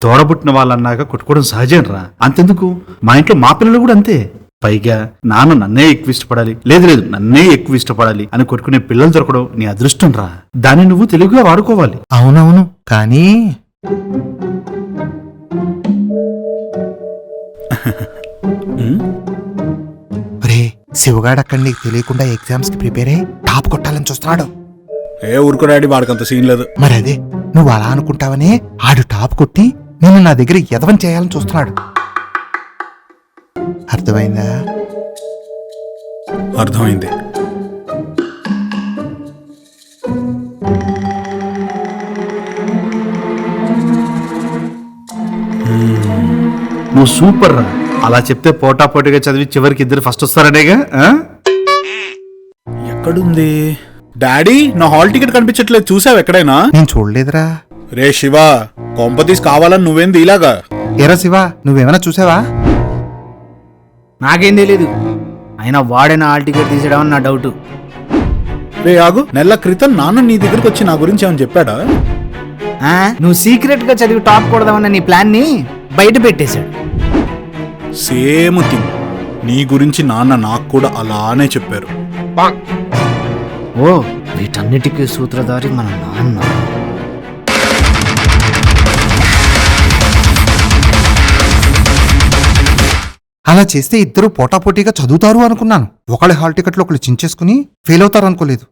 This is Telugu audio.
తోడబుట్టిన వాళ్ళన్నాక కొట్టుకోవడం సహజం రా. అంతెందుకు, మా ఇంట్లో మా పిల్లలు కూడా అంతే. పైగా నాన్న నన్నే ఎక్కువ ఇష్టపడాలి, లేదు లేదు నన్నే ఎక్కువ ఇష్టపడాలి అని కొట్టుకునే పిల్లలు దొరకడం నీ అదృష్టం రా. దాన్ని నువ్వు తెలుగుగా వాడుకోవాలి. అవునవును, కానీ రే శివగాడు అక్కడ నీకు తెలియకుండా ఎగ్జామ్స్ కి ప్రిపేర్ అయ్యి టాప్ కొట్టాలని చూస్తున్నాడు. ఏ ఊరుకో డాడీ, వాడికంత సీన్ లేదు. మరి అదే నువ్వు అలా అనుకుంటావనే ఆడు టాప్ కొట్టి నేను నా దగ్గర ఎదవం చేయాలని చూస్తున్నాడు. అర్థమైందా? అర్థమైంది. నువ్వు సూపర్ రా. అలా చెప్తే పోటాపోటీగా చదివి చివరికి ఇద్దరు ఫస్ట్ వస్తారనేగా. ఎక్కడుంది డాడీ? నా హాల్ టికెట్ కనిపించట్లేదు, చూసావు ఎక్కడైనా? నేను చూడలేదురా. రే శివ, కొంపతీసి కావాలని నువ్వేంది ఇలాగా? ఎరా శివ, నువ్వేమైనా చూసావా? నాకేం తెలీదు. అయినా వాడే నా హాల్ టికెట్ తీసేయడం నా డౌట్. రే ఆగు, నెల క్రితం నాన్న నీ దగ్గరకు వచ్చి నా గురించి ఏమని చెప్పాడా? నువ్వు సీక్రెట్ గా చదివి టాప్ కొడదామన్న నీ ప్లాన్ ని బయట పెట్టేశాడు. సేమ్ థింగ్, నీ గురించి నాన్న నాకు కూడా అలానే చెప్పారు. ఓ, వీటన్నిటికీ సూత్రధారి మన నాన్న. అలా చేస్తే ఇద్దరు పోటాపోటీగా చదువుతారు అనుకున్నాను. ఒకళ్ళ హాల్ టికెట్లు ఒకళ్ళు చించేసుకుని ఫెయిల్ అవుతారు అనుకోలేదు.